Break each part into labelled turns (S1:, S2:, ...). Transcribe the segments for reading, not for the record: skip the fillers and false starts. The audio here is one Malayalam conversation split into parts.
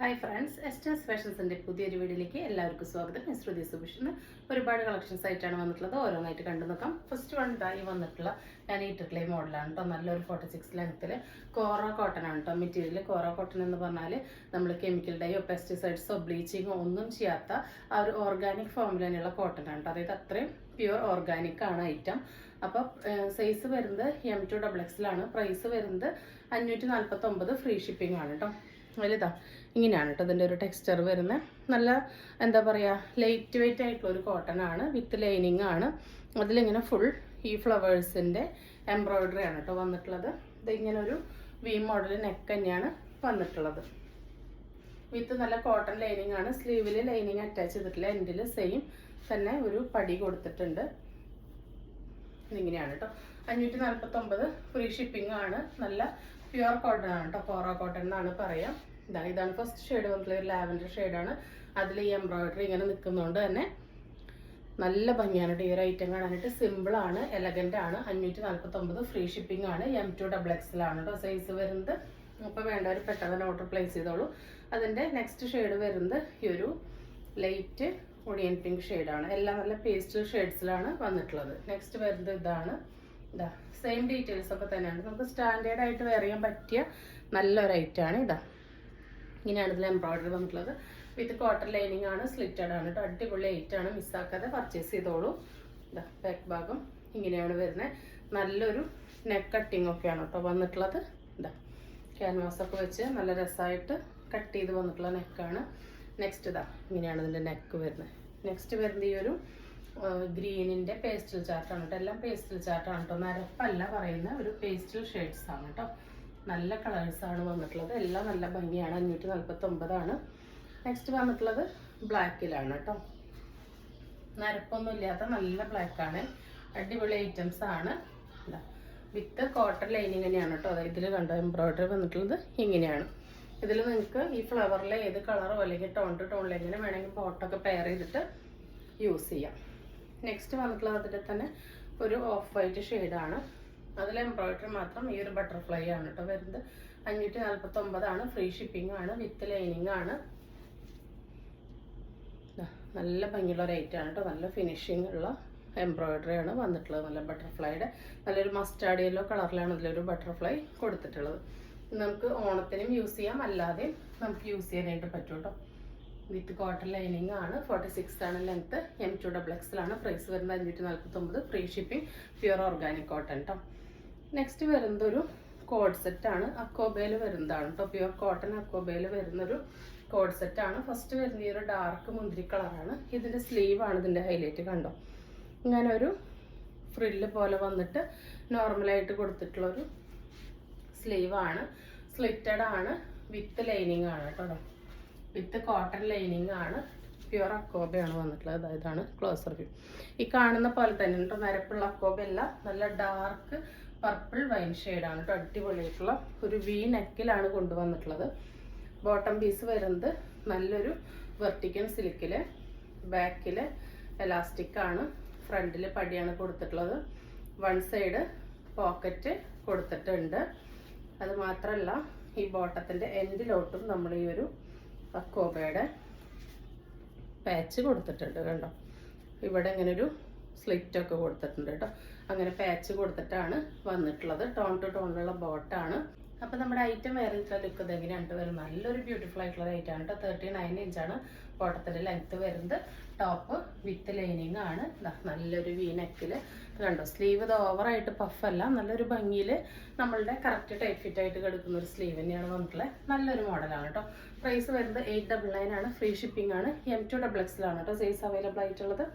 S1: ഹായ് ഫ്രണ്ട്സ്, എസ്റ്റേഴ്സ് ഫാഷൻസിൻ്റെ പുതിയൊരു വീഡിയോയിലേക്ക് എല്ലാവർക്കും സ്വാഗതം. ഞാൻ ശ്രുതി സുഭിഷ്. ഒരുപാട് കളക്ഷൻസ് ആയിട്ടാണ് വന്നിട്ടുള്ളത്. ഓരോന്നായിട്ട് കണ്ടു നോക്കാം. ഫസ്റ്റ് വൺ ഇതായി വന്നിട്ടുള്ള ക്ലേ മോഡലാണ് കേട്ടോ. നല്ലൊരു 46 ലെങ്ത്തിൽ കോറ കോട്ടൺ ആണ് കേട്ടോ. മെറ്റീരിയൽ കോറ കോട്ടൺ എന്ന് പറഞ്ഞാൽ നമ്മൾ കെമിക്കൽ ഡൈയോ പെസ്റ്റിസൈഡ്സോ ബ്ലീച്ചിങ്ങോ ഒന്നും ചെയ്യാത്ത ആ ഒരു ഓർഗാനിക് ഫോമിൽ തന്നെയുള്ള കോട്ടൺ ആണ് കേട്ടോ. അതായത് അത്രയും പ്യുവർ ഓർഗാനിക് ആണ് ഐറ്റം. അപ്പോൾ സൈസ് വരുന്നത് M2XX ആണ്. പ്രൈസ് വരുന്നത് 549, ഫ്രീ ഷിപ്പിംഗ് ആണ് കേട്ടോ. വലുതാ ഇങ്ങനെയാണ് കേട്ടോ ഇതിൻ്റെ ഒരു ടെക്സ്ചർ വരുന്നത്. നല്ല എന്താ പറയുക, ലൈറ്റ് വെയിറ്റ് ആയിട്ടുള്ള ഒരു കോട്ടൺ ആണ്, വിത്ത് ലൈനിങ് ആണ്. അതിലിങ്ങനെ ഫുൾ ഈ ഫ്ലവേഴ്സിൻ്റെ എംബ്രോയിഡറി ആണ് കേട്ടോ വന്നിട്ടുള്ളത്. ഇതിങ്ങനെ ഒരു വി മോഡൽ നെക്ക് തന്നെയാണ് വന്നിട്ടുള്ളത്. വിത്ത് നല്ല കോട്ടൺ ലൈനിങ് ആണ്. സ്ലീവിൽ ലൈനിങ് അറ്റാച്ച് ചെയ്തിട്ടില്ല. എൻഡിൽ സെയിം തന്നെ ഒരു പടി കൊടുത്തിട്ടുണ്ട്. ഇതിങ്ങനെയാണ് കേട്ടോ. 549, ഫ്രീ ഷിപ്പിംഗ് ആണ്. നല്ല പ്യുവർ കോട്ടൺ ആണ് കേട്ടോ. കോറ കോട്ടൺ എന്നാണ് പറയാം. ഇതാണ് ഫസ്റ്റ് ഷെയ്ഡ് വന്നിട്ടുള്ള ഒരു ലാവൻഡർ ഷെയ്ഡാണ്. അതിൽ ഈ എംബ്രോയിഡറി ഇങ്ങനെ നിൽക്കുന്നതുകൊണ്ട് തന്നെ നല്ല ഭംഗിയാണ് കേട്ടോ. ഈ ഒരു ഐറ്റം കാണാനായിട്ട് സിമ്പിളാണ്, എലഗൻ്റ് ആണ്. 549, ഫ്രീ ഷിപ്പിംഗ് ആണ്. M2XX ആണ് കേട്ടോ സൈസ് വരുന്നത്. അപ്പോൾ വേണ്ടവർ പെട്ടെന്ന് ഓർഡർ പ്ലേസ് ചെയ്തോളൂ. അതിൻ്റെ നെക്സ്റ്റ് ഷെയ്ഡ് വരുന്നത് ഈ ഒരു ലൈറ്റ് ഒണിയൻ പിങ്ക് ഷെയ്ഡാണ്. എല്ലാം നല്ല പേസ്റ്റൽ ഷെയ്ഡ്സിലാണ് വന്നിട്ടുള്ളത്. നെക്സ്റ്റ് വരുന്നത് ഇതാണ്. സെയിം ഡീറ്റെയിൽസ് ഒക്കെ തന്നെയാണ്. നമുക്ക് സ്റ്റാൻഡേർഡ് ആയിട്ട് വെയർ ചെയ്യാൻ പറ്റിയ നല്ലൊരു ഐറ്റമാണ്. ഇങ്ങനെയാണ് ഇതിൽ എംബ്രോയിഡറി വന്നിട്ടുള്ളത്. വിത്ത് കോട്ടൺ ലൈനിങ് ആണ്. സ്ലിറ്റഡ് ആണ് കേട്ടോ. അടിപൊളി ഐറ്റാണ്. മിസ്സാക്കാതെ പർച്ചേസ് ചെയ്തോളൂ. ബാക്ക് ഭാഗം ഇങ്ങനെയാണ് വരുന്നത്. നല്ലൊരു നെക്ക് കട്ടിങ് ഒക്കെയാണ് കേട്ടോ വന്നിട്ടുള്ളത്. ക്യാൻവാസ് ഒക്കെ വെച്ച് നല്ല രസമായിട്ട് കട്ട് ചെയ്ത് വന്നിട്ടുള്ള നെക്കാണ്. നെക്സ്റ്റ് ഇങ്ങനെയാണ് ഇതിൻ്റെ നെക്ക് വരുന്നത്. നെക്സ്റ്റ് വരുന്നത് ഈ ഒരു ഗ്രീനിൻ്റെ പേസ്റ്റൽ ചാർട്ടാണ് കേട്ടോ. എല്ലാം പേസ്റ്റൽ ചാർട്ടാണ് കേട്ടോ. നരപ്പല്ല പറയുന്ന ഒരു പേസ്റ്റൽ ഷെയ്ഡ്സ് ആണ് കേട്ടോ. നല്ല കളേഴ്സാണ് വന്നിട്ടുള്ളത്. എല്ലാം നല്ല ഭംഗിയാണ്. 549 ആണ്. നെക്സ്റ്റ് വന്നിട്ടുള്ളത് ബ്ലാക്കിലാണ് കേട്ടോ. നരപ്പൊന്നും ഇല്ലാത്ത നല്ല ബ്ലാക്കാണ്. അടിപൊളി ഐറ്റംസ് ആണ്. വിത്ത് കോട്ടൺ ലൈനിങ് തന്നെയാണ് കേട്ടോ. അതായത് ഇതിൽ കണ്ടോ എംബ്രോയിഡറി വന്നിട്ടുള്ളത് ഇങ്ങനെയാണ്. ഇതിൽ നിങ്ങൾക്ക് ഈ ഫ്ലവറിലെ ഏത് കളറോ അല്ലെങ്കിൽ ടോൺ ടു ടോണിൽ എങ്ങനെ വേണമെങ്കിൽ പോട്ടൊക്കെ പെയർ ചെയ്തിട്ട് യൂസ് ചെയ്യാം. നെക്സ്റ്റ് വന്നിട്ടുള്ളത് അതിൽ തന്നെ ഒരു ഓഫ് വൈറ്റ് ഷെയ്ഡാണ്. അതിൽ എംബ്രോയിഡറി മാത്രം ഈ ഒരു ബട്ടർഫ്ലൈ ആണ് കേട്ടോ വരുന്നത്. 549 ആണ്. ഫ്രീ ഷിപ്പിംഗ് ആണ്. വിത്ത് ലൈനിങ് ആണ്. നല്ല ഭംഗിയുള്ള ഒരു ഐറ്റം ആണ് കേട്ടോ. നല്ല ഫിനിഷിംഗ് ഉള്ള എംബ്രോയിഡറി ആണ് വന്നിട്ടുള്ളത്. നല്ല ബട്ടർഫ്ലൈയുടെ നല്ലൊരു മസ്റ്റാർഡ് യെല്ലോ കളറിലാണ് ഇതിലൊരു ബട്ടർഫ്ലൈ കൊടുത്തിട്ടുള്ളത്. നമുക്ക് ഓണത്തിനും യൂസ് ചെയ്യാം, അല്ലാതെ നമുക്ക് യൂസ് ചെയ്യാനായിട്ട് പറ്റും കേട്ടോ. വിത്ത് കോട്ടൺ ലൈനിങ് ആണ്. 46 ആണ് ലെങ്ത്ത്. M2XX ആണ്. പ്രൈസ് വരുന്നത് 549, free shipping. Pure organic cotton കേട്ടോ. നെക്സ്റ്റ് വരുന്നത് ഒരു കോഡ് സെറ്റാണ്. അക്കോബയിൽ വരുന്നതാണ് കേട്ടോ. പ്യുവർ കോട്ടൺ അക്കോബയിൽ വരുന്നൊരു കോഡ് സെറ്റാണ്. ഫസ്റ്റ് വരുന്ന ഈ ഒരു ഡാർക്ക് മുന്തിരി കളറാണ്. ഇതിൻ്റെ സ്ലീവാണ് ഇതിൻ്റെ ഹൈലൈറ്റ്. കണ്ടോ, ഇങ്ങനെ ഒരു ഫ്രില്ല് പോലെ വന്നിട്ട് നോർമലായിട്ട് കൊടുത്തിട്ടുള്ളൊരു സ്ലീവാണ്. സ്ലിറ്റഡ് ആണ്. വിത്ത് ലൈനിങ് ആണ് കേട്ടോ. വിത്ത് കോട്ടൺ ലൈനിങ് ആണ്. പ്യുവർ അക്കോബയാണ് വന്നിട്ടുള്ളത്. ഇതാണ് ക്ലോസർ വ്യൂ. ഈ കാണുന്ന പോലെ തന്നെ കേട്ടോ. നരപ്പുള്ള അക്കോബയല്ല, നല്ല ഡാർക്ക് പർപ്പിൾ വൈൻ ഷെയ്ഡാണ് കേട്ടോ. അടിപൊളിയായിട്ടുള്ള ഒരു വി നെക്കിലാണ് കൊണ്ടുവന്നിട്ടുള്ളത്. ബോട്ടം പീസ് വരുന്നത് നല്ലൊരു വെർട്ടിക്കൽ സിൽക്കിൽ, ബാക്കിൽ എലാസ്റ്റിക് ആണ്. ഫ്രണ്ടിൽ പടിയാണ് കൊടുത്തിട്ടുള്ളത്. വൺ സൈഡ് പോക്കറ്റ് കൊടുത്തിട്ടുണ്ട്. അത് മാത്രമല്ല ഈ ബോട്ടത്തിൻ്റെ എൻഡിലോട്ടും നമ്മൾ ഈ ഒരു അക്കോബയുടെ പാച്ച് കൊടുത്തിട്ടുണ്ട്. കണ്ടോ, ഇവിടെ ഇങ്ങനെ ഒരു സ്ലിറ്റൊക്കെ കൊടുത്തിട്ടുണ്ട് കേട്ടോ. അങ്ങനെ പാച്ച് കൊടുത്തിട്ടാണ് വന്നിട്ടുള്ളത്. ടോൺ ടു ടോണിലുള്ള ബോട്ടാണ്. അപ്പോൾ നമ്മുടെ ഐറ്റം വേറെ ലുക്ക് ഇതെങ്ങനെയാണ് വരുന്നത്. നല്ലൊരു ബ്യൂട്ടിഫുൾ ആയിട്ടുള്ള ഐറ്റമാണ് കേട്ടോ. 39 ഇഞ്ചാണ് ബോട്ടത്തിൻ്റെ ലെങ്ത്ത് വരുന്നത്. ടോപ്പ് വിത്ത് ലൈനിങ് ആണ്. നല്ലൊരു വി നെക്കിൽ കണ്ടോ. സ്ലീവ് ഇത് ഓവറായിട്ട് പഫല്ല, നല്ലൊരു ഭംഗിയിൽ നമ്മളുടെ കറക്റ്റ് ടൈറ്റ് ഫിറ്റ് ആയിട്ട് കിടക്കുന്ന ഒരു സ്ലീവ് തന്നെയാണ് വന്നിട്ടുള്ളത്. നല്ലൊരു മോഡലാണ് കേട്ടോ. പ്രൈസ് വരുന്നത് 899 ആണ്. ഫ്രീ ഷിപ്പിംഗ് ആണ്. M2XX ആണ് കേട്ടോ സൈസ് അവൈലബിൾ ആയിട്ടുള്ളത്.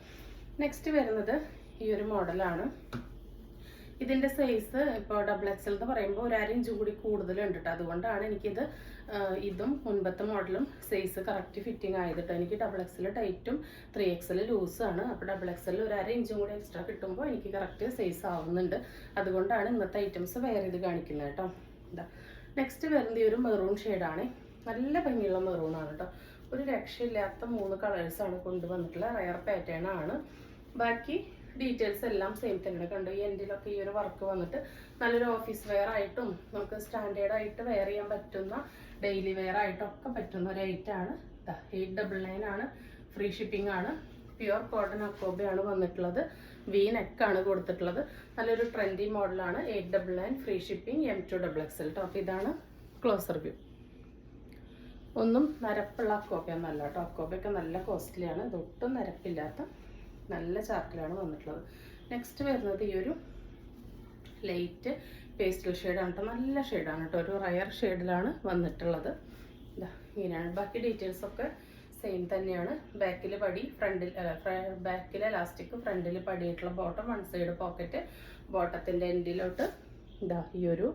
S1: നെക്സ്റ്റ് വരുന്നത് ഈ ഒരു മോഡലാണ്. ഇതിൻ്റെ സൈസ് ഇപ്പോൾ XXL എന്ന് പറയുമ്പോൾ ഒരു 1/2 ഇഞ്ച് കൂടി കൂടുതലുണ്ട് കേട്ടോ. അതുകൊണ്ടാണ് എനിക്കിത് ഇതും മുൻപത്തെ മോഡലും സൈസ് കറക്റ്റ് ഫിറ്റിംഗ് ആയത്. എനിക്ക് XXL ടൈറ്റും 3XL ലൂസാണ്. അപ്പോൾ XXL ഒരു 1/2 ഇഞ്ചും കൂടി എക്സ്ട്രാ കിട്ടുമ്പോൾ എനിക്ക് കറക്റ്റ് സൈസ് ആവുന്നുണ്ട്. അതുകൊണ്ടാണ് ഇന്നത്തെ ഐറ്റംസ് വേറെ ഇത് കാണിക്കുന്നത് കേട്ടോ. നെക്സ്റ്റ് വരുന്നത് ഈ ഒരു മെറൂൺ ഷെയ്ഡാണ്. നല്ല ഭംഗിയുള്ള മെറൂണാണ് കേട്ടോ. ഒരു രക്ഷയില്ലാത്ത 3 കളേഴ്സാണ് കൊണ്ടുവന്നിട്ടുള്ള റയർ പാറ്റേൺ ആണ്. ബാക്കി ഡീറ്റെയിൽസ് എല്ലാം സെയിം തന്നെയാണ്. കണ്ടു, ഈ എൻഡിലൊക്കെ ഈ ഒരു വർക്ക് വന്നിട്ട് നല്ലൊരു ഓഫീസ് വെയർ ആയിട്ടും നമുക്ക് സ്റ്റാൻഡേർഡ് ആയിട്ട് വെയർ ചെയ്യാൻ പറ്റുന്ന ഡെയിലി വെയർ ആയിട്ടൊക്കെ പറ്റുന്ന ഒരു ഐറ്റമാണ്. 899 ആണ്. ഫ്രീ ഷിപ്പിംഗ് ആണ്. പ്യുവർ കോട്ടൺ അക്കോബയാണ് വന്നിട്ടുള്ളത്. വി നെക്കാണ് കൊടുത്തിട്ടുള്ളത്. നല്ലൊരു ട്രെൻഡി മോഡലാണ്. 899 ഫ്രീ ഷിപ്പിംഗ് M2XXL കേട്ടോ. അപ്പോൾ ഇതാണ് ക്ലോസർ വ്യൂ. ഒന്നും നരപ്പുള്ള അക്കോബയൊന്നുമല്ല കേട്ടോ. അക്കോബയൊക്കെ നല്ല കോസ്റ്റ്ലിയാണ്. ഇതൊട്ടും നരപ്പില്ലാത്ത നല്ല ചാർട്ടിലാണ് വന്നിട്ടുള്ളത്. നെക്സ്റ്റ് വരുന്നത് ഈ ഒരു ലൈറ്റ് പേസ്റ്റൽ ഷെയ്ഡാണ് കേട്ടോ. നല്ല ഷെയ്ഡാണ് കേട്ടോ. ഒരു റയർ ഷെയ്ഡിലാണ് വന്നിട്ടുള്ളത്. ഇങ്ങനെയാണ്. ബാക്കി ഡീറ്റെയിൽസ് ഒക്കെ സെയിം തന്നെയാണ്. ബാക്കിൽ പടി, ഫ്രണ്ടിൽ ബാക്കിൽ എലാസ്റ്റിക്, ഫ്രണ്ടിൽ പടിയായിട്ടുള്ള ബോട്ടം, വൺ സൈഡ് പോക്കറ്റ്, ബോട്ടത്തിൻ്റെ എൻഡിലോട്ട് ഈ ഒരു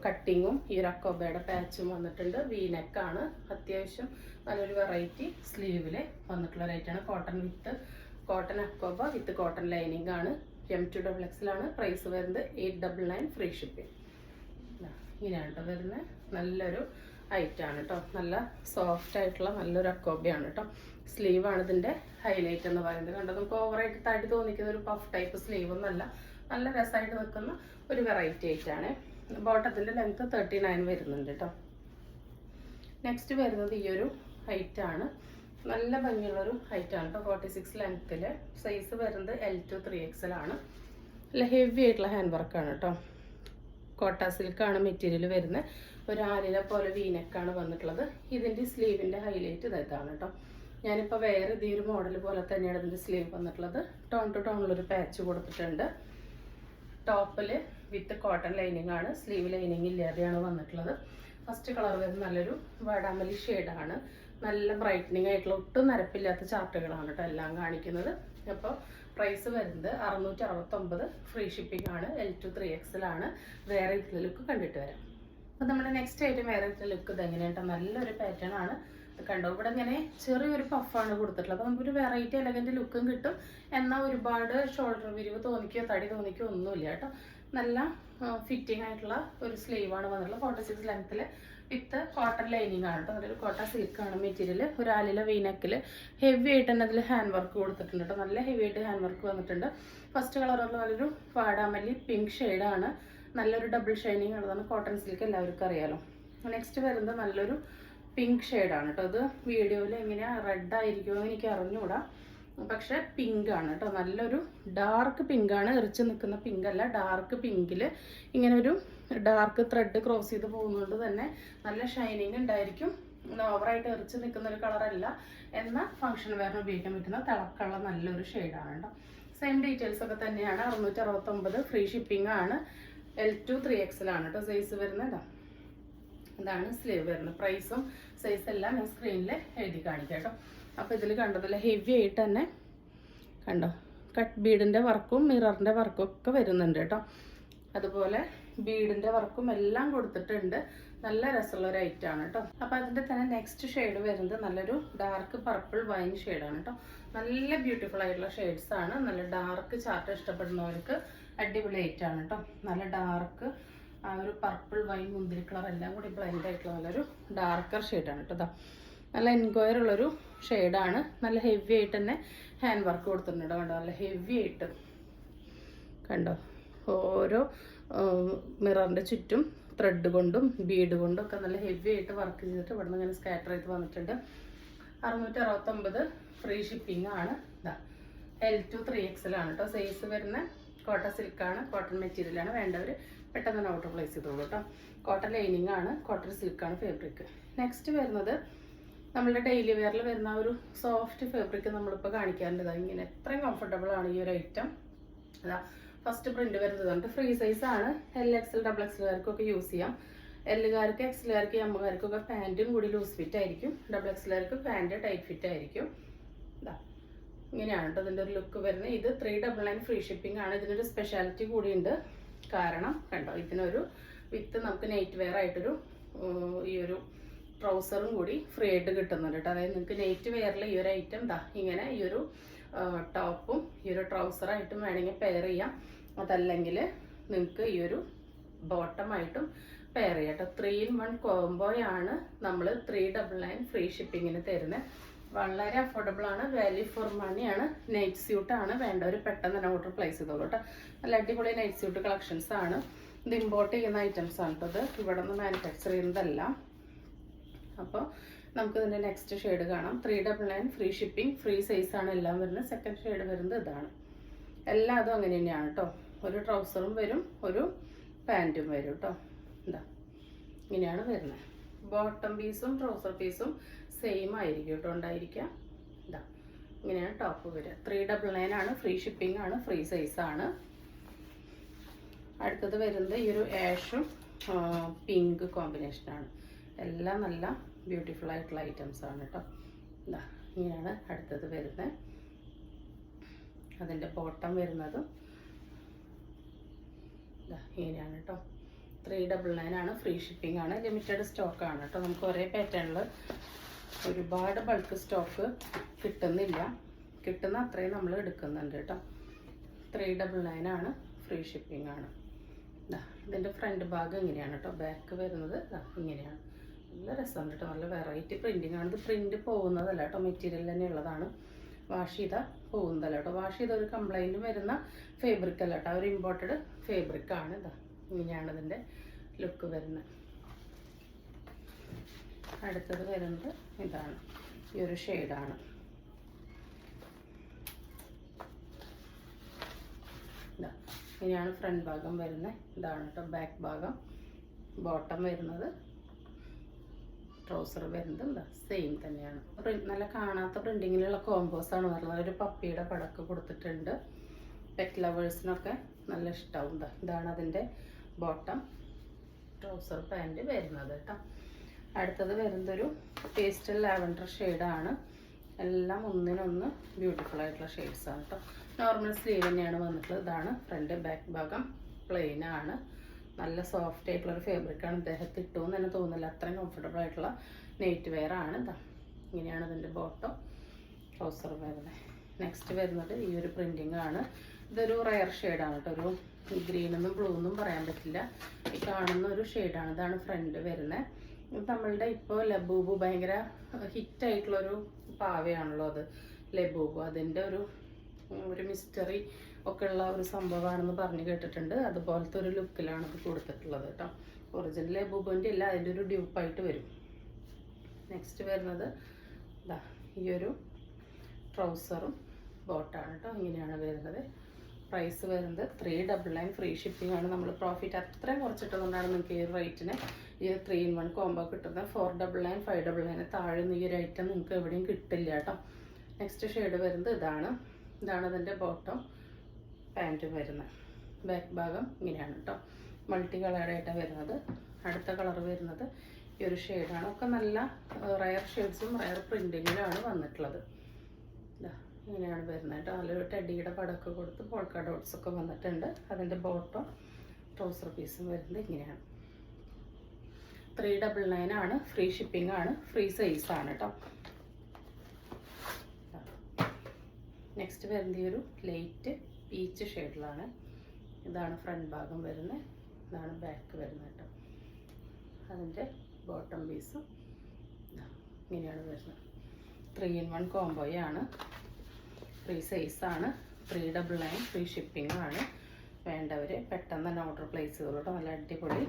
S1: കട്ടിങ്ങും ഈ ഒരു അക്കോബയുടെ പാച്ചും വന്നിട്ടുണ്ട്. വി നെക്കാണ്. അത്യാവശ്യം നല്ലൊരു വെറൈറ്റി സ്ലീവിൽ വന്നിട്ടുള്ള റേറ്റാണ്. കോട്ടൺ അക്കോബ വിത്ത് കോട്ടൺ ലൈനിങ് ആണ്. M2XXL ആണ്. പ്രൈസ് വരുന്നത് 899 ഫ്രീ ഷിപ്പിംഗ്. ഇങ്ങനെയാണ് കേട്ടോ വരുന്നത്. നല്ലൊരു ഐറ്റാണ് കേട്ടോ. നല്ല സോഫ്റ്റ് ആയിട്ടുള്ള നല്ലൊരു അക്കോബയാണ് കേട്ടോ. സ്ലീവാണ് ഇതിൻ്റെ ഹൈലൈറ്റ് എന്ന് പറയുന്നത്. കണ്ടോ, നമുക്ക് ഓവറായിട്ട് തടി തോന്നിക്കുന്ന ഒരു പഫ് ടൈപ്പ് സ്ലീവ് ഒന്നല്ല. നല്ല രസമായിട്ട് നിൽക്കുന്ന ഒരു വെറൈറ്റി ഐറ്റാണ്. ബോട്ടത്തിൻ്റെ ലെങ്ത് 39 വരുന്നുണ്ട് കേട്ടോ. നെക്സ്റ്റ് വരുന്നത് ഈ ഒരു ഹൈറ്റാണ്. നല്ല ഭംഗിയുള്ളൊരു ഹൈറ്റാണ് കേട്ടോ. 46 ലെങ്ത്തിൽ. സൈസ് വരുന്നത് L2 3XL ആണ്. നല്ല ഹെവി ആയിട്ടുള്ള ഹാൻഡ് വർക്കാണ് കേട്ടോ. കോട്ട സിൽക്കാണ് മെറ്റീരിയൽ വരുന്നത്. ഒരു ആലില പോലെ വീനെക്കാണ് വന്നിട്ടുള്ളത്. ഇതിൻ്റെ സ്ലീവിൻ്റെ ഹൈലൈറ്റ് ഇതാണ് കേട്ടോ. ഞാനിപ്പോൾ വേറെ ഈ ഒരു മോഡൽ പോലെ തന്നെയാണ് ഇതിൻ്റെ സ്ലീവ് വന്നിട്ടുള്ളത്. ടോൺ ടു ടോണിലൊരു പാച്ച് കൊടുത്തിട്ടുണ്ട്. ടോപ്പിൽ വിത്ത് കോട്ടൺ ലൈനിങ് ആണ്. സ്ലീവ് ലൈനിങ് ഇല്ലാതെയാണ് വന്നിട്ടുള്ളത്. ഫസ്റ്റ് കളർ വരുന്നത് നല്ലൊരു വാടാമല്ലി ഷെയ്ഡാണ്. നല്ല ബ്രൈറ്റനിങ് ആയിട്ടുള്ള ഒട്ടും നരപ്പില്ലാത്ത ചാർട്ടുകളാണ് കേട്ടോ എല്ലാം കാണിക്കുന്നത്. അപ്പോൾ പ്രൈസ് വരുന്നത് 669 ഫ്രീ ഷിപ്പിംഗ് ആണ്. L2 3XL ആണ്. വേറെ ഇതിലെ ലുക്ക് കണ്ടിട്ട് വരാം. അപ്പോൾ നമ്മുടെ നെക്സ്റ്റ് ഐറ്റം വേറെ ഇതിലെ ലുക്ക് ഇതെങ്ങനെയാണ് കേട്ടോ. നല്ലൊരു പാറ്റേൺ ആണ്. കണ്ടോ, ഇവിടെ ഇങ്ങനെ ചെറിയൊരു പഫാണ് കൊടുത്തിട്ടുള്ളത്. അപ്പോൾ നമുക്കൊരു വെറൈറ്റി എലഗന്റ് ലുക്കും കിട്ടും. എന്നാൽ ഒരുപാട് ഷോൾഡർ വിരിവ് തോന്നിക്കുകയോ തടി തോന്നിക്കുകയോ ഒന്നുമില്ല കേട്ടോ. നല്ല ഫിറ്റിംഗ് ആയിട്ടുള്ള ഒരു സ്ലീവാണ് വന്നിട്ടുള്ളത്. 46 ലെങ്ത്തിൽ വിത്ത് കോട്ടൺ ലൈനിങ് ആണ് കേട്ടോ. നല്ലൊരു കോട്ടൺ സിൽക്കാണ് മെറ്റീരിയൽ. ഒരു ആലില വീനക്കിൽ ഹെവി ആയിട്ട് തന്നെ അതിൽ ഹാൻഡ് വർക്ക് കൊടുത്തിട്ടുണ്ട് കേട്ടോ. നല്ല ഹെവി ആയിട്ട് ഹാൻഡ് വർക്ക് വന്നിട്ടുണ്ട്. ഫസ്റ്റ് കളറുള്ള നല്ലൊരു വാടാമല്ലി പിങ്ക് ഷെയ്ഡാണ്. നല്ലൊരു ഡബിൾ ഷൈനിങ് ഉള്ളതാണ്. കോട്ടൺ സിൽക്ക് എല്ലാവർക്കും അറിയാലോ. നെക്സ്റ്റ് വരുന്നത് നല്ലൊരു പിങ്ക് ഷെയ്ഡാണ് കേട്ടോ. ഇത് വീഡിയോയിൽ എങ്ങനെയാണ് റെഡ് ആയിരിക്കുമോ എന്ന് എനിക്ക് അറിഞ്ഞുകൂടാ. പക്ഷെ പിങ്ക് ആണ് കേട്ടോ. നല്ലൊരു ഡാർക്ക് പിങ്കാണ്. എറിച്ച് നിൽക്കുന്ന പിങ്ക് അല്ല, ഡാർക്ക് പിങ്കിൽ ഇങ്ങനെ ഒരു ഡാർക്ക് ത്രെഡ് ക്രോസ് ചെയ്ത് പോകുന്നതുകൊണ്ട് തന്നെ നല്ല ഷൈനിങ് ഉണ്ടായിരിക്കും. ഓവറായിട്ട് എറിച്ച് നിൽക്കുന്ന ഒരു കളറല്ല. എന്നാൽ ഫംഗ്ഷൻ വെയറിന് ഉപയോഗിക്കാൻ പറ്റുന്ന തിളക്കമുള്ള നല്ലൊരു ഷെയ്ഡാണ് കേട്ടോ. സെയിം ഡീറ്റെയിൽസ് ഒക്കെ തന്നെയാണ്. 669 ഫ്രീ ഷിപ്പിംഗ് ആണ്. L2 3XL ആണ് കേട്ടോ. സൈസ് വരുന്നത് ഇതാണ് സ്ലീവ് വരുന്നത്. പ്രൈസും സൈസ് എല്ലാം ഞാൻ സ്ക്രീനിൽ എഴുതി കാണിക്കാം കേട്ടോ. അപ്പോൾ ഇതിൽ കണ്ടതല്ല ഹെവി ആയിട്ട് തന്നെ കണ്ടോ കട്ട് ബീഡിൻ്റെ വർക്കും മിററിൻ്റെ വർക്കും ഒക്കെ വരുന്നുണ്ട് കേട്ടോ. അതുപോലെ ബീഡിൻ്റെ വർക്കും എല്ലാം കൊടുത്തിട്ടുണ്ട്. നല്ല രസമുള്ള ഒരു ഐറ്റമാണ് കേട്ടോ. അപ്പോൾ അതിൻ്റെ തന്നെ നെക്സ്റ്റ് ഷെയ്ഡ് വരുന്നത് നല്ലൊരു ഡാർക്ക് പർപ്പിൾ വൈൻ ഷെയ്ഡാണ് കേട്ടോ. നല്ല ബ്യൂട്ടിഫുൾ ആയിട്ടുള്ള ഷെയ്ഡ്സ് ആണ്. നല്ല ഡാർക്ക് ചാർട്ട് ഇഷ്ടപ്പെടുന്നവർക്ക് അടിപൊളി ഐറ്റമാണ് കേട്ടോ. നല്ല ഡാർക്ക് ആ ഒരു പർപ്പിൾ വൈൻ മുന്തിരി കളർ എല്ലാം കൂടി ബ്ലെൻഡ് ആയിട്ടുള്ള നല്ലൊരു ഡാർക്കർ ഷെയ്ഡാണ് കേട്ടോ. നല്ല എൻക്വയർ ഉള്ളൊരു ഷെയ്ഡാണ്. നല്ല ഹെവി ആയിട്ട് തന്നെ ഹാൻഡ് വർക്ക് കൊടുത്തിട്ടുണ്ട് കണ്ടോ. നല്ല ഹെവി ആയിട്ട് കണ്ടോ. ഓരോ മിററിൻ്റെ ചുറ്റും ത്രെഡ് കൊണ്ടും ബീഡ് കൊണ്ടും ഒക്കെ നല്ല ഹെവി ആയിട്ട് വർക്ക് ചെയ്തിട്ട് ഇവിടെ നിന്ന് ഇങ്ങനെ സ്കാറ്റർ ചെയ്ത് വന്നിട്ടുണ്ട്. 669 ഫ്രീ ഷിപ്പിംഗ് ആണ്. L2 3XL ആണ് കേട്ടോ. സൈസ് വരുന്ന കോട്ടൺ സിൽക്കാണ്. കോട്ടൺ മെറ്റീരിയലാണ്. വേണ്ടവർ പെട്ടെന്ന് തന്നെ ഓർഡർ പ്ലേസ് ചെയ്തോളൂ കേട്ടോ. കോട്ടൺ ലൈനിങ് ആണ്. കോട്ടൺ സിൽക്കാണ് ഫാബ്രിക്. നെക്സ്റ്റ് വരുന്നത് നമ്മളുടെ ഡെയിലി വെയറിൽ വരുന്ന ഒരു സോഫ്റ്റ് ഫാബ്രിക് നമ്മളിപ്പോൾ കാണിക്കാറുണ്ട്. ഇങ്ങനെ എത്രയും കംഫർട്ടബിൾ ആണ് ഈ ഒരു ഐറ്റം. അതാ ഫസ്റ്റ് പ്രിന്റ് വരുന്നത് ഫ്രീ സൈസ് ആണ്. LXL XXLകാർക്കൊക്കെ യൂസ് ചെയ്യാം. എല്ലുകാർക്ക് എക്സലുകാർക്ക് എമ്മുകാർക്കൊക്കെ പാൻറ്റും കൂടി ലൂസ് ഫിറ്റ് ആയിരിക്കും. XXLകാർക്ക് പാൻറ്റ് ടൈറ്റ് ഫിറ്റ് ആയിരിക്കും. ഇതാ ഇങ്ങനെയാണ് കേട്ടോ ഇതിൻ്റെ ഒരു ലുക്ക് വരുന്നത്. ഇത് 399 ഫ്രീ ഷിപ്പിംഗ് ആണ്. ഇതിനൊരു സ്പെഷ്യാലിറ്റി കൂടിയുണ്ട്. കാരണം കണ്ടോ ഇതിനൊരു വിത്ത് നമുക്ക് നൈറ്റ് വെയർ ആയിട്ടൊരു ഈ ഒരു ട്രൗസറും കൂടി ഫ്രീ ആയിട്ട് കിട്ടുന്നുണ്ട് കേട്ടോ. അതായത് നിങ്ങൾക്ക് നൈറ്റ് വെയറിൽ ഈ ഒരു ഐറ്റം ഇങ്ങനെ ഈ ഒരു ടോപ്പും ഈ ഒരു ട്രൗസറായിട്ടും വേണമെങ്കിൽ പെയർ ചെയ്യാം. അതല്ലെങ്കിൽ നിങ്ങൾക്ക് ഈ ഒരു ബോട്ടമായിട്ടും പെയർ ചെയ്യാം കേട്ടോ. 3-in-1 കോംബോയാണ് നമ്മൾ 399 ഫ്രീ ഷിപ്പിങ്ങിന് തരുന്നത്. വളരെ അഫോർഡബിൾ ആണ്. വാല്യൂ ഫോർ മണിയാണ്. നൈറ്റ് സ്യൂട്ടാണ്. വേണ്ടവർ പെട്ടെന്ന് തന്നെ ഓർഡർ പ്ലേസ് ചെയ്തോളൂ കേട്ടോ. നല്ല അടിപൊളി നൈറ്റ് സ്യൂട്ട് കളക്ഷൻസ് ആണ്. ഇത് ഇമ്പോർട്ട് ചെയ്യുന്ന ഐറ്റംസ് ആണ് കേട്ടോ. ഇത് ഇവിടെ നിന്ന് മാനുഫാക്ചർ ചെയ്യുന്നതല്ല. അപ്പോൾ നമുക്ക് ഇതിൻ്റെ നെക്സ്റ്റ് ഷെയ്ഡ് കാണാം. 399 ഫ്രീ ഷിപ്പിംഗ്, ഫ്രീ സൈസാണ് എല്ലാം വരുന്നത്. സെക്കൻഡ് ഷെയ്ഡ് വരുന്നത് ഇതാണ്. എല്ലാം അതും അങ്ങനെ തന്നെയാണ് കേട്ടോ. ഒരു ട്രൗസറും വരും, ഒരു പാൻറ്റും വരും കേട്ടോ. ഇതാ ഇങ്ങനെയാണ് വരുന്നത്. ബോട്ടം പീസും ട്രൗസർ പീസും സെയിം ആയിരിക്കും കേട്ടോ ഉണ്ടായിരിക്കുക. ഇതാ ഇങ്ങനെയാണ് ടോപ്പ് വരിക. 399 ആണ്, ഫ്രീ ഷിപ്പിംഗ് ആണ്, ഫ്രീ സൈസാണ്. അടുത്തത് വരുന്നത് ഈ ഒരു ആഷും പിങ്ക് കോമ്പിനേഷനാണ്. എല്ലാം നല്ല ബ്യൂട്ടിഫുൾ ആയിട്ടുള്ള ഐറ്റംസ് ആണ് കേട്ടോ. ഇതാ ഇങ്ങനെയാണ് അടുത്തത് വരുന്നത്. അതിൻ്റെ ബോട്ടം വരുന്നതും ഇതാ ഇങ്ങനെയാണ് കേട്ടോ. 399 ആണ്, ഫ്രീ ഷിപ്പിംഗ് ആണ്, ലിമിറ്റഡ് സ്റ്റോക്കാണ് കേട്ടോ. നമുക്ക് ഒരേ പാറ്റേണിൽ ഒരുപാട് ബൾക്ക് സ്റ്റോക്ക് കിട്ടുന്നില്ല. കിട്ടുന്ന അത്രയും നമ്മൾ എടുക്കുന്നുണ്ട് കേട്ടോ. 399 ആണ്, ഫ്രീ ഷിപ്പിംഗ് ആണ്. ഇതിൻ്റെ ഫ്രണ്ട് ഭാഗം ഇങ്ങനെയാണ് കേട്ടോ. ബാക്ക് വരുന്നത് ഇങ്ങനെയാണ്. നല്ല രസമുണ്ട് കേട്ടോ. നല്ല വെറൈറ്റി പ്രിൻറ്റിങ് ആണ്. ഇത് പ്രിൻറ്റ് പോകുന്നതല്ല കേട്ടോ, മെറ്റീരിയൽ തന്നെ ഉള്ളതാണ്. വാഷ് ചെയ്താൽ പോകുന്നതല്ല കേട്ടോ. വാഷ് ചെയ്ത ഒരു കംപ്ലൈൻറ്റ് വരുന്ന ഫേബ്രിക് അല്ല കേട്ടോ, ഒരു ഇമ്പോർട്ടഡ് ഫേബ്രിക്കാണ്. ഇതാ ഇങ്ങനെയാണ് ഇതിൻ്റെ ലുക്ക് വരുന്നത്. അടുത്തത് വരുന്നത് ഇതാണ്, ഈ ഒരു ഷെയ്ഡാണ്. ഇതാ ഇങ്ങനെയാണ് ഫ്രണ്ട് ഭാഗം വരുന്നത്. ഇതാണ് കേട്ടോ ബാക്ക് ഭാഗം. ബോട്ടം വരുന്നത്, ട്രൗസർ വരുന്നത് എന്താ സെയിം തന്നെയാണ്. നല്ല കാണാത്ത പ്രിൻറ്റിങ്ങിലുള്ള കോമ്പോസാണ് വരുന്നത്. ഒരു പപ്പിയുടെ പടക്ക് കൊടുത്തിട്ടുണ്ട്. പെറ്റ് ലവേഴ്സിനൊക്കെ നല്ല ഇഷ്ടമാവും. ഇതാണ് അതിൻ്റെ ബോട്ടം, ട്രൗസർ പാൻറ് വരുന്നത് കേട്ടോ. അടുത്തത് വരുന്നതൊരു പേസ്റ്റൽ ലാവൻഡർ ഷെയ്ഡാണ്. എല്ലാം ഒന്നിനൊന്ന് ബ്യൂട്ടിഫുൾ ആയിട്ടുള്ള ഷെയ്ഡ്സാണ് കേട്ടോ. നോർമൽ സ്ലീവ് തന്നെയാണ് വന്നിട്ടുള്ളത്. ഇതാണ് ഫ്രണ്ട്. ബാക്ക് ഭാഗം പ്ലെയിൻ ആണ്. നല്ല സോഫ്റ്റ് ആയിട്ടുള്ളൊരു ഫാബ്രിക്കാണ്. ദേഹത്ത് ഇട്ടുമെന്ന് തന്നെ തോന്നില്ല, അത്രയും കംഫർട്ടബിൾ ആയിട്ടുള്ള നൈറ്റ് വെയർ ആണ്. ഇതാ ഇങ്ങനെയാണ് ഇതിൻ്റെ ബോട്ടം, ട്രൗസർ വരുന്നത്. നെക്സ്റ്റ് വരുന്നത് ഈ ഒരു പ്രിൻറ്റിങ് ആണ്. ഇതൊരു റയർ ഷെയ്ഡാണ് കേട്ടോ. ഒരു ഗ്രീനെന്നും ബ്ലൂ എന്നും പറയാൻ പറ്റില്ല. ഈ കാണുന്ന ഒരു ഷെയ്ഡാണ്. ഇതാണ് ഫ്രണ്ട് വരുന്നത്. ഇത് നമ്മളുടെ ഇപ്പോൾ ലബൂബ് ഭയങ്കര ഹിറ്റായിട്ടുള്ളൊരു പാവയാണല്ലോ അത്, ലബൂബ്. അതിൻ്റെ ഒരു മിസ്റ്ററി ഒക്കെ ഉള്ള ഒരു സംഭവമാണെന്ന് പറഞ്ഞു കേട്ടിട്ടുണ്ട്. അതുപോലത്തെ ഒരു ലുക്കിലാണ് ഇത് കൊടുത്തിട്ടുള്ളത് കേട്ടോ. ഒറിജിനൽ ലബൂബിൻ്റെ അല്ല, അതിൻ്റെ ഒരു ഡ്യൂപ്പായിട്ട് വരും. നെക്സ്റ്റ് വരുന്നത് ഇതാ ഈ ഒരു ട്രൗസറും ബോട്ടാണ് കേട്ടോ. ഇങ്ങനെയാണ് വരുന്നത്. പ്രൈസ് വരുന്നത് 399 ഫ്രീ ഷിപ്പിംഗ് ആണ്. നമ്മൾ പ്രോഫിറ്റ് അത്രയും കുറച്ചിട്ടുകൊണ്ടാണ് നിങ്ങൾക്ക് ഈ ഒരു റേറ്റിന് ഈ 3-in-1 കോംബോ കിട്ടുന്നത്. 499 599 താഴെ ഈ ഒരു ഐറ്റം നിങ്ങൾക്ക് എവിടെയും കിട്ടില്ല കേട്ടോ. നെക്സ്റ്റ് ഷെയ്ഡ് വരുന്നത് ഇതാണ്. ഇതാണ് അതിൻ്റെ ബോട്ടം, പാൻറ്റ് വരുന്നത്. ബാക്ക് ഭാഗം ഇങ്ങനെയാണ് കേട്ടോ. മൾട്ടി കളറായിട്ടാണ് വരുന്നത്. അടുത്ത കളർ വരുന്നത് ഈ ഒരു ഷെയ്ഡാണ്. ഒക്കെ നല്ല റയർ ഷെയ്ഡ്സും റയർ പ്രിൻറ്റിങ്ങിലാണ് വന്നിട്ടുള്ളത്. ഇങ്ങനെയാണ് വരുന്നത് കേട്ടോ. നല്ലൊരു ടെഡിയുടെ പടമൊക്കെ കൊടുത്ത് പോൾക്ക ഡോട്ട്സ് ഒക്കെ വന്നിട്ടുണ്ട്. അതിൻ്റെ ബോട്ടം ട്രൗസർ പീസും വരുന്നത് ഇങ്ങനെയാണ്. 399 ആണ്, ഫ്രീ ഷിപ്പിംഗ് ആണ്, ഫ്രീ സൈസാണ് കേട്ടോ. നെക്സ്റ്റ് വരുന്നത് ഈ ഒരു ലൈറ്റ് പീച്ച് ഷെയ്ഡിലാണ്. ഇതാണ് ഫ്രണ്ട് ഭാഗം വരുന്നത്. ഇതാണ് ബാക്ക് വരുന്നത് കേട്ടോ. അതിൻ്റെ ബോട്ടം പീസും ഇങ്ങനെയാണ് വരുന്നത്. 3-in-1 കോംബോയാണ്, ഫ്രീ സൈസാണ്. 399 ഫ്രീ ഷിപ്പിംഗ് ആണ്. വേണ്ടവർ പെട്ടെന്ന് തന്നെ ഓർഡർ പ്ലേസ് ചെയ്തോളൂ. നല്ല അടിപൊളി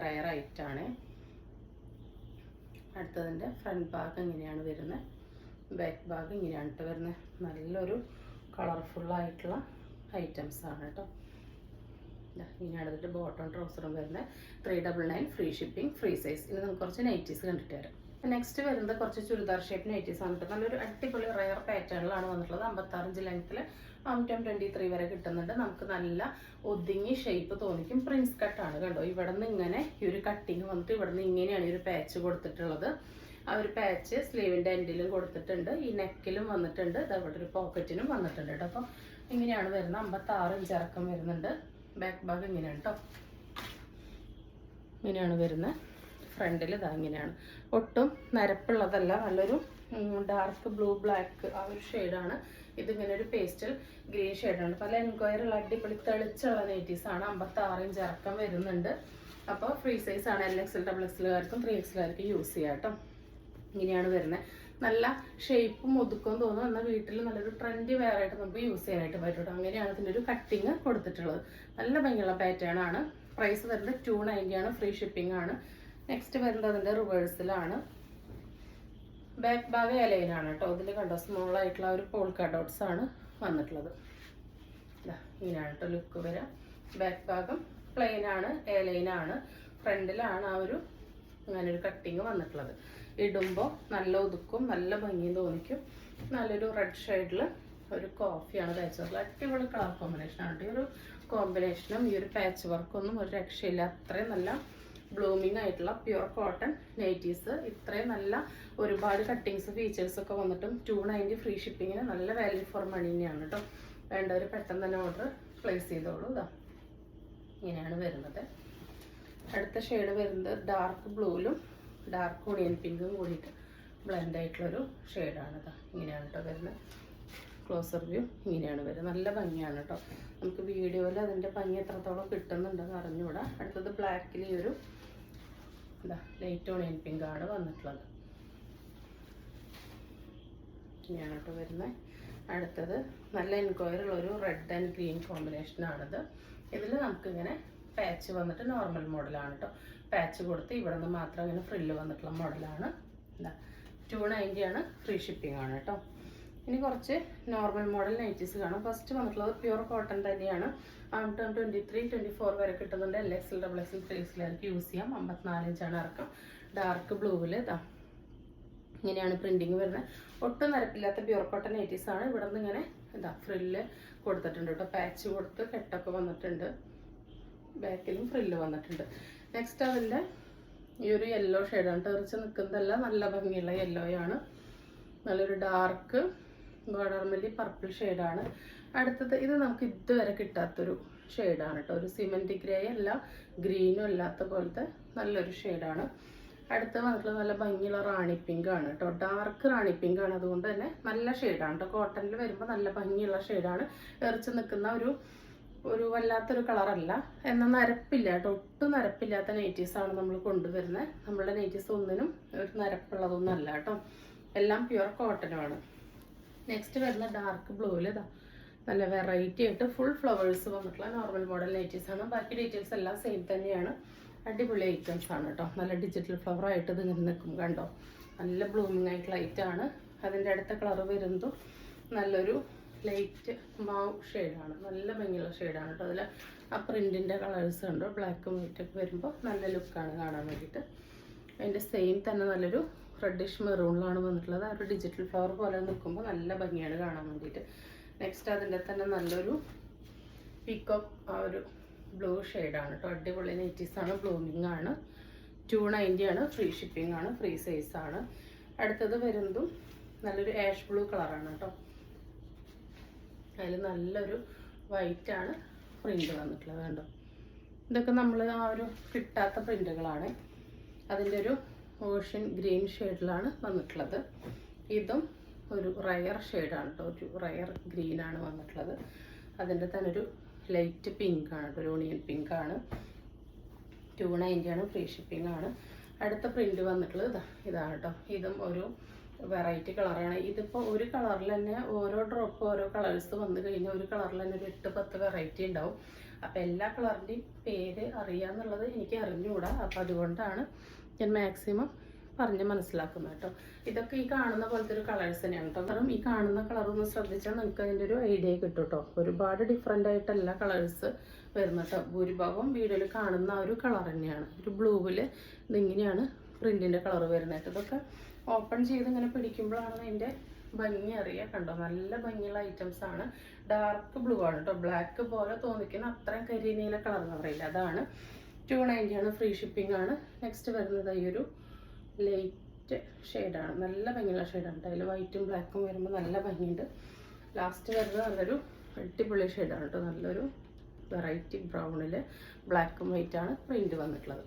S1: റയർ ഐറ്റാണ്. അടുത്തതിൻ്റെ ഫ്രണ്ട് ഭാഗം ഇങ്ങനെയാണ് വരുന്നത്. ബാക്ക് ഭാഗം ഇങ്ങനെയാണ് കേട്ടോ വരുന്നത്. നല്ലൊരു കളർഫുള്ളായിട്ടുള്ള ഐറ്റംസാണ് കേട്ടോ. ഇങ്ങനെയാണ് ഇതിൻ്റെ ബോട്ടം ട്രൗസറും വരുന്നത്. 399 ഫ്രീ ഷിപ്പിംഗ്, ഫ്രീ സൈസ്. ഇനി നമുക്ക് കുറച്ച് നൈറ്റീസ് കണ്ടിട്ട് വരാം. നെക്സ്റ്റ് വരുന്നത് കുറച്ച് ചുരിദാർ ഷേപ്പ് നൈറ്റീസ് ആണ് കേട്ടോ. നല്ലൊരു അടിപൊളി റയർ പാറ്റേണിലാണ് വന്നിട്ടുള്ളത്. 56 ഇഞ്ച് ലെങ്ത്തിൽ 23 വരെ കിട്ടുന്നുണ്ട്. നമുക്ക് നല്ല ഒതുങ്ങി ഷേപ്പ് തോന്നിക്കും. പ്രിൻസ് കട്ടാണ് കണ്ടോ. ഇവിടെ നിന്ന് ഇങ്ങനെ ഈ ഒരു കട്ടിങ് വന്നിട്ട് ഇവിടെ നിന്ന് ഇങ്ങനെയാണ് ഈ ഒരു പാച്ച് കൊടുത്തിട്ടുള്ളത്. ആ ഒരു പാച്ച് സ്ലീവിൻ്റെ എൻഡിലും കൊടുത്തിട്ടുണ്ട്. ഈ നെക്കിലും വന്നിട്ടുണ്ട്. ഇതവിടെ ഒരു പോക്കറ്റിനും വന്നിട്ടുണ്ട് കേട്ടോ. അപ്പോൾ ഇങ്ങനെയാണ് വരുന്നത്. 56 ഇഞ്ച് ഇറക്കം വരുന്നുണ്ട്. ബാക്ക് ഭാഗം ഇങ്ങനെയാണ് കേട്ടോ. ഇങ്ങനെയാണ് വരുന്നത്. ഫ്രണ്ടിൽ ഇതാ ഇങ്ങനെയാണ്. ഒട്ടും നരപ്പുള്ളതല്ല, നല്ലൊരു ഡാർക്ക് ബ്ലൂ ബ്ലാക്ക് ആ ഒരു ഷെയ്ഡാണ്. ഇതിങ്ങനെ ഒരു പേസ്റ്റൽ ഗ്രീൻ ഷെയ്ഡാണ്. പല എൻക്വയറിയുള്ള അടിപൊളി തെളിച്ചുള്ള നൈറ്റീസാണ്. 56 ഇഞ്ച് ഇറക്കം വരുന്നുണ്ട്. അപ്പോൾ ഫ്രീ സൈസാണ്. LXL XXLകാർക്കും 3XLകാർക്കും യൂസ് ചെയ്യാം കേട്ടോ. ഇങ്ങനെയാണ് വരുന്നത്. നല്ല ഷേപ്പും ഒതുക്കവും തോന്നും. എന്നാൽ വീട്ടിൽ നല്ലൊരു ട്രെൻഡി വെയർ ആയിട്ട് നമുക്ക് യൂസ് ചെയ്യാനായിട്ട് പറ്റും. അങ്ങനെയാണ് ഇതിൻ്റെ ഒരു കട്ടിങ് കൊടുത്തിട്ടുള്ളത്. നല്ല ഭംഗിയുള്ള പാറ്റേൺ ആണ്. പ്രൈസ് വരുന്നത് 290 ആണ്, ഫ്രീ ഷിപ്പിംഗ് ആണ്. നെക്സ്റ്റ് വരുന്നത് അതിൻ്റെ റിവേഴ്സിലാണ്. ബാക്ക് ഭാഗം എലൈനാണ് കേട്ടോ. ഇതിൽ കണ്ടോ സ്മോൾ ആയിട്ടുള്ള ഒരു പോൾക്ക ഡോട്ട്സ് ആണ് വന്നിട്ടുള്ളത്. ഇങ്ങനെയാണ് കേട്ടോ ലുക്ക് വരാം. ബാക്ക് ഭാഗം പ്ലെയിൻ ആണ്, എലൈനാണ്. ഫ്രണ്ടിലാണ് ആ ഒരു അങ്ങനെ ഒരു കട്ടിങ് വന്നിട്ടുള്ളത്. ഇടുമ്പോൾ നല്ല ഒതുക്കും, നല്ല ഭംഗിയും തോന്നിക്കും. നല്ലൊരു റെഡ് ഷെയ്ഡിൽ ഒരു കോഫിയാണ് തയ്ച്ചിട്ടുള്ളത്. അടിപൊളി കളർ കോമ്പിനേഷനാണ്. ഈ ഒരു കോമ്പിനേഷനും ഈ ഒരു പാച്ച് വർക്കൊന്നും ഒരു രക്ഷയില്ല. അത്രയും നല്ല ബ്ലൂമിങ് ആയിട്ടുള്ള പ്യുവർ കോട്ടൺ നൈറ്റീസ്. ഇത്രയും നല്ല ഒരുപാട് കട്ടിങ്സ് ഫീച്ചേഴ്സ് ഒക്കെ വന്നിട്ടും 290 ഫ്രീ ഷിപ്പിങ്ങിന് നല്ല വാല്യൂ ഫോർ മണി തന്നെയാണ് കേട്ടോ. വേണ്ടവർ പെട്ടെന്ന് തന്നെ ഓർഡർ പ്ലേസ് ചെയ്തോളൂ. ഇതാ ഇങ്ങനെയാണ് വരുന്നത്. അടുത്ത ഷെയ്ഡ് വരുന്നത് ഡാർക്ക് ബ്ലൂവിലും ഡാർക്ക് ഓണിയൻ പിങ്കും കൂടിയിട്ട് ബ്ലെൻഡ് ആയിട്ടുള്ളൊരു ഷെയ്ഡാണ്. ഇതാ ഇങ്ങനെയാണ് കേട്ടോ വരുന്നത്. ക്ലോസർ വ്യൂ ഇങ്ങനെയാണ് വരുന്നത്. നല്ല ഭംഗിയാണ് കേട്ടോ. നമുക്ക് വീഡിയോയിൽ അതിൻ്റെ ഭംഗി എത്രത്തോളം കിട്ടുന്നുണ്ടെന്ന് അറിഞ്ഞുകൂടാ. അടുത്തത് ബ്ലാക്കിൽ ഈ ഒരു ലൈറ്റ് ഓണിയൻ പിങ്ക് ആണ് വന്നിട്ടുള്ളത്. ഇങ്ങനെയാണ് കേട്ടോ വരുന്നത്. അടുത്തത് നല്ല എൻക്വയറിയുള്ള ഒരു റെഡ് ആൻഡ് ഗ്രീൻ കോമ്പിനേഷനാണിത്. ഇതിൽ നമുക്കിങ്ങനെ പാച്ച് വന്നിട്ട് നോർമൽ മോഡലാണ് കേട്ടോ. പാച്ച് കൊടുത്ത് ഇവിടെ നിന്ന് മാത്രം ഇങ്ങനെ ഫ്രില്ല് വന്നിട്ടുള്ള മോഡലാണ്. 290 ആണ്, ഫ്രീ ഷിപ്പിംഗ് ആണ് കേട്ടോ. ഇനി കുറച്ച് നോർമൽ മോഡൽ നൈറ്റീസ് കാണാം. ഫസ്റ്റ് വന്നിട്ടുള്ളത് പ്യുവർ കോട്ടൺ തന്നെയാണ്. ആം ടേൺ 23, 24 വരെ കിട്ടുന്നുണ്ട്. LXL, XXL, 3XL യൂസ് ചെയ്യാം. 54 ഇഞ്ചാണ് ഇറക്കം. ഡാർക്ക് ബ്ലൂവിൽ ഇതാ ഇങ്ങനെയാണ് പ്രിന്റിങ് വരുന്നത്. ഒട്ടും നിരപ്പില്ലാത്ത പ്യുവർ കോട്ടൺ നൈറ്റീസ് ആണ്. ഇവിടെ നിന്ന് ഇങ്ങനെ ഇതാ ഫ്രില്ല് കൊടുത്തിട്ടുണ്ട് കേട്ടോ. പാച്ച് കൊടുത്ത് കെട്ടൊക്കെ വന്നിട്ടുണ്ട്. ബാക്കിലും ഫ്രില്ല് വന്നിട്ടുണ്ട്. നെക്സ്റ്റ് അതിൻ്റെ ഈ ഒരു യെല്ലോ ഷെയ്ഡാണ്. തെറിച്ച് നിൽക്കുന്നതല്ല, നല്ല ഭംഗിയുള്ള യെല്ലോയാണ്. നല്ലൊരു ഡാർക്ക് വാട്ടർമെല്ലി പർപ്പിൾ ഷെയ്ഡാണ്. അടുത്തത് ഇത് നമുക്ക് ഇതുവരെ കിട്ടാത്തൊരു ഷെയ്ഡാണ് കേട്ടോ. ഒരു സിമെൻറ്റ് ഗ്രേ അല്ല, ഗ്രീനും അല്ലാത്ത പോലത്തെ നല്ലൊരു ഷെയ്ഡാണ്. അടുത്ത വന്നിട്ടുള്ള നല്ല ഭംഗിയുള്ള റാണി പിങ്ക് ആണ് കേട്ടോ. ഡാർക്ക് റാണി പിങ്ക് ആണ്. അതുകൊണ്ട് തന്നെ നല്ല ഷെയ്ഡാണ് കേട്ടോ. കോട്ടണിൽ വരുമ്പോൾ നല്ല ഭംഗിയുള്ള ഷെയ്ഡാണ്. എറിച്ച് നിൽക്കുന്ന ഒരു വല്ലാത്തൊരു കളറല്ല, എന്നാൽ നരപ്പില്ല കേട്ടോ. ഒട്ടും നരപ്പില്ലാത്ത നൈറ്റീസാണ് നമ്മൾ കൊണ്ടുവരുന്നത്. നമ്മളുടെ നൈറ്റീസ് ഒന്നിനും ഒരു നരപ്പുള്ളതൊന്നും അല്ല കേട്ടോ. എല്ലാം പ്യുവർ കോട്ടനുമാണ്. നെക്സ്റ്റ് വരുന്ന ഡാർക്ക് ബ്ലൂവിൽ ഇതാ നല്ല വെറൈറ്റി ആയിട്ട് ഫുൾ ഫ്ലവേഴ്സ് വന്നിട്ടുള്ള നോർമൽ മോഡൽ നൈറ്റീസാണ്. ബാക്കി ഡീറ്റെയിൽസ് എല്ലാം സെയിം തന്നെയാണ്. അടിപൊളി ഐറ്റംസ് ആണ് കേട്ടോ. നല്ല ഡിജിറ്റൽ ഫ്ലവർ ആയിട്ട് ഇത് ഇങ്ങനെ നിൽക്കും കണ്ടോ. നല്ല ബ്ലൂമിങ് ആയിട്ടുള്ള ഐറ്റാണ്. അതിൻ്റെ അടുത്ത കളർ വരുന്നതും നല്ലൊരു ലൈറ്റ് മാവ് ഷെയ്ഡാണ്. നല്ല ഭംഗിയുള്ള ഷെയ്ഡാണ് കേട്ടോ. അതിൽ ആ പ്രിൻറ്റിൻ്റെ കളേഴ്സ് കണ്ടോ. ബ്ലാക്കും വൈറ്റൊക്കെ വരുമ്പോൾ നല്ല ലുക്കാണ് കാണാൻ വേണ്ടിയിട്ട്. അതിൻ്റെ സെയിം തന്നെ നല്ലൊരു റെഡിഷ് മെറൂണിലാണ് വന്നിട്ടുള്ളത്. ആ ഒരു ഡിജിറ്റൽ ഫ്ലവർ പോലെ നിൽക്കുമ്പോൾ നല്ല ഭംഗിയാണ് കാണാൻ വേണ്ടിയിട്ട്. നെക്സ്റ്റ് അതിൻ്റെ തന്നെ നല്ലൊരു പീക്കോക്ക് ആ ഒരു ബ്ലൂ ഷെയ്ഡാണ് കേട്ടോ. അടിപൊളി നൈറ്റീസാണ്. ബ്ലൂമിങ് ആണ്. 290 ആണ്, ഫ്രീ ഷിപ്പിംഗ് ആണ്, ഫ്രീ സൈസ് ആണ്. അടുത്തത് വരുന്നതും നല്ലൊരു ആഷ് ബ്ലൂ കളറാണ് കേട്ടോ. അതിൽ നല്ലൊരു വൈറ്റാണ് പ്രിൻ്റ് വന്നിട്ടുള്ളത് കണ്ടോ. ഇതൊക്കെ നമ്മൾ ആ ഒരു കിട്ടാത്ത പ്രിൻ്റുകളാണ്. അതിൻ്റെ ഒരു ഓഷ്യൻ ഗ്രീൻ ഷെയ്ഡിലാണ് വന്നിട്ടുള്ളത്. ഇതും ഒരു റയർ ഷെയ്ഡാണ് കേട്ടോ. ഒരു റയർ ഗ്രീനാണ് വന്നിട്ടുള്ളത്. അതിൻ്റെ തന്നെ ഒരു ലൈറ്റ് പിങ്ക് ആണ് കേട്ടോ. ഒരു ഓണിയൻ പിങ്ക് ആണ്. 290 ആണ്, ഫ്രീ ഷിപ്പിംഗ് ആണ്. അടുത്ത പ്രിൻ്റ് വന്നിട്ടുള്ളത് ഇതാണ് കേട്ടോ. ഇതും ഒരു വെറൈറ്റി കളറാണ്. ഇതിപ്പോൾ ഒരു കളറിൽ തന്നെ ഓരോ ഡ്രോപ്പ് ഓരോ കളേഴ്സ് വന്നു കഴിഞ്ഞാൽ ഒരു കളറിൽ തന്നെ ഒരു 8-10 വെറൈറ്റി ഉണ്ടാവും. അപ്പോൾ എല്ലാ കളറിൻ്റെയും പേര് അറിയാമെന്നുള്ളത് എനിക്ക് അറിഞ്ഞുകൂടാ. അപ്പോൾ അതുകൊണ്ടാണ് ഞാൻ മാക്സിമം പറഞ്ഞ് മനസ്സിലാക്കുന്നത് കേട്ടോ. ഇതൊക്കെ ഈ കാണുന്ന പോലത്തെ ഒരു കളേഴ്സ് തന്നെയാണ് കേട്ടോ. കാരണം ഈ കാണുന്ന കളറൊന്ന് ശ്രദ്ധിച്ചാൽ നിങ്ങൾക്ക് അതിൻ്റെ ഒരു ഐഡിയ കിട്ടും കേട്ടോ. ഒരുപാട് ഡിഫറെൻ്റ് ആയിട്ടല്ല കളേഴ്സ് വരുന്നത് കേട്ടോ. ഭൂരിഭാഗം വീഡിയോയിൽ കാണുന്ന ആ ഒരു കളർ തന്നെയാണ്. ഒരു ബ്ലൂവിൽ ഇതിങ്ങനെയാണ് പ്രിൻറ്റിൻ്റെ കളർ വരുന്നത്. ഇതൊക്കെ ഓപ്പൺ ചെയ്ത് ഇങ്ങനെ പിടിക്കുമ്പോഴാണ് അതിൻ്റെ ഭംഗി അറിയുക കണ്ടോ. നല്ല ഭംഗിയുള്ള ഐറ്റംസ് ആണ്. ഡാർക്ക് ബ്ലൂ ആണ് കേട്ടോ. ബ്ലാക്ക് പോലെ തോന്നിക്കുന്ന അത്രയും കരിനീല കളർ എന്ന് പറയില്ല, അതാണ്. 290 ആണ്, ഫ്രീ ഷിപ്പിംഗ് ആണ്. നെക്സ്റ്റ് വരുന്നത് ഈ ഒരു ലൈറ്റ് ഷെയ്ഡാണ്. നല്ല ഭംഗിയുള്ള ഷെയ്ഡാണ്. അതിൽ വൈറ്റും ബ്ലാക്കും വരുമ്പോൾ നല്ല ഭംഗിയുണ്ട്. ലാസ്റ്റ് വരുന്നത് നല്ലൊരു അടിപൊളി ഷെയ്ഡാണ് കേട്ടോ. നല്ലൊരു വെറൈറ്റി ബ്രൗണിൽ ബ്ലാക്കും വൈറ്റാണ് പ്രിൻറ്റ് വന്നിട്ടുള്ളത്.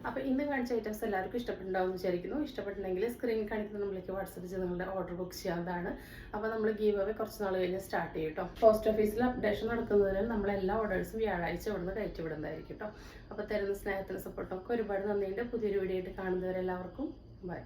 S1: അപ്പോൾ ഇന്ന് കാണിച്ച ഐറ്റംസ് എല്ലാവർക്കും ഇഷ്ടപ്പെട്ടുണ്ടാവും എന്ന് വിചാരിക്കുന്നു. ഇഷ്ടപ്പെട്ടിട്ടുണ്ടെങ്കിൽ സ്ക്രീനിൽ കാണിക്കുന്ന നമ്മൾക്ക് വാട്സപ്പ് ചെയ്ത് നിങ്ങളുടെ ഓർഡർ ബുക്ക് ചെയ്യാവുന്നതാണ്. അപ്പോൾ നമ്മൾ ഗീവ് അവേ കുറച്ച് നാൾ കഴിഞ്ഞ് സ്റ്റാർട്ട് ചെയ്യും കേട്ടോ. പോസ്റ്റ് ഓഫീസിൽ അപ്ഡേഷൻ നടക്കുന്നതിനാൽ നമ്മളെല്ലാ ഓർഡേഴ്സും വ്യാഴാഴ്ച ഇവിടുന്ന് കയറ്റി വിടുന്നതായിരിക്കും കേട്ടോ. അപ്പോൾ തരുന്ന സ്നേഹത്തിന് സപ്പോർട്ടൊക്കെ ഒരുപാട് നന്ദിയുണ്ട്. പുതിയൊരു വീഡിയോ ആയിട്ട് കാണുന്നവരെല്ലാവർക്കും ബൈ.